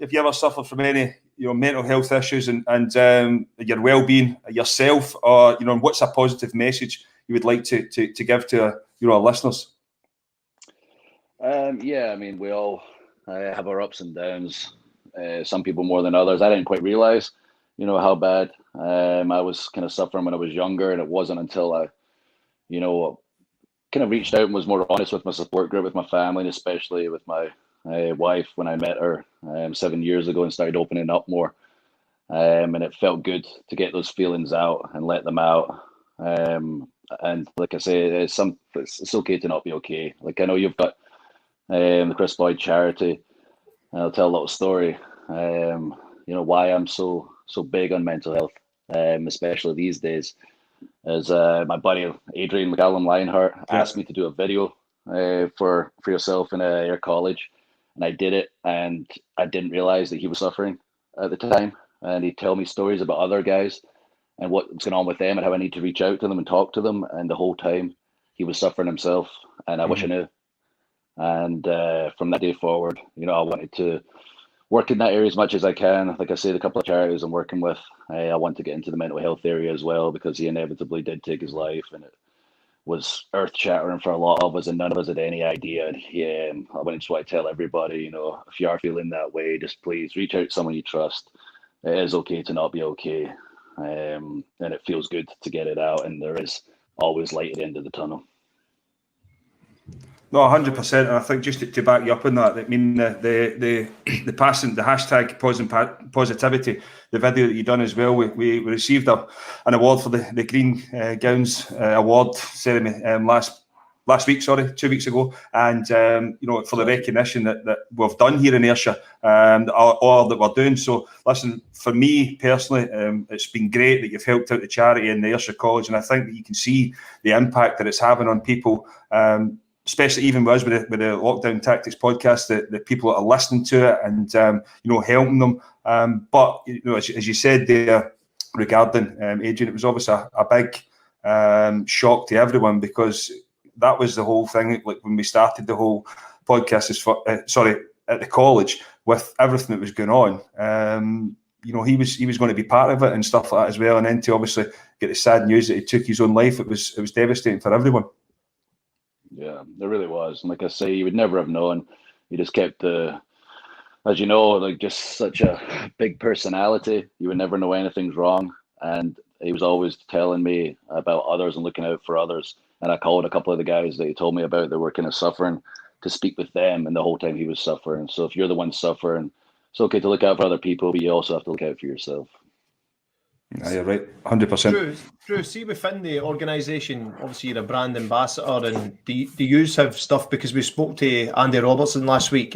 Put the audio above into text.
Have you ever suffered from any, mental health issues and your well-being yourself, or what's a positive message you would like to give to our listeners? Yeah, I mean, we all have our ups and downs. Some people more than others. I didn't quite realize, how bad I was kind of suffering when I was younger, and it wasn't until I, kind of reached out and was more honest with my support group, with my family, and especially with my wife when I met her 7 years ago and started opening up more. And it felt good to get those feelings out and let them out. And like I say, it's okay to not be okay. Like I know you've got the Chris Boyd charity. I'll tell a little story. Why I'm so big on mental health, especially these days. As my buddy Adrian McCallum Lionheart asked me to do a video for yourself in your college, and I did it, and I didn't realize that he was suffering at the time, and he'd tell me stories about other guys and what's going on with them and how I need to reach out to them and talk to them, and the whole time he was suffering himself, and I wish I knew. And from that day forward, I wanted to work in that area as much as I can. Like I say, the couple of charities I'm working with, I want to get into the mental health area as well, because he inevitably did take his life, and it was earth shattering for a lot of us, and none of us had any idea. And yeah, I just want to tell everybody, if you are feeling that way, just please reach out to someone you trust. It is okay to not be okay, and it feels good to get it out, and there is always light at the end of the tunnel. No, 100%. And I think just to back you up on that, I mean, the passing, the hashtag positivity, the video that you done as well, we received an award for the Green Gowns Award ceremony last week, 2 weeks ago, and for the recognition that we've done here in Ayrshire, or that we're doing. So listen, for me personally, it's been great that you've helped out the charity in the Ayrshire College, and I think that you can see the impact that it's having on people, especially even with us with the Lockdown Tactics podcast, the people that are listening to it and helping them. But as you said there regarding Adrian, it was obviously a big shock to everyone, because that was the whole thing. Like when we started the whole podcast, at the college, with everything that was going on, he was going to be part of it and stuff like that as well. And then to obviously get the sad news that he took his own life, it was devastating for everyone. Yeah, there really was. And like I say, you would never have known. He just kept as you know, like just such a big personality. You would never know anything's wrong. And he was always telling me about others and looking out for others. And I called a couple of the guys that he told me about that were kind of suffering to speak with them, and the whole time he was suffering. So if you're the one suffering, it's okay to look out for other people, but you also have to look out for yourself. Yeah, you're right, 100%. Drew, see within the organisation, obviously you're a brand ambassador, and do you have stuff, because we spoke to Andy Robertson last week,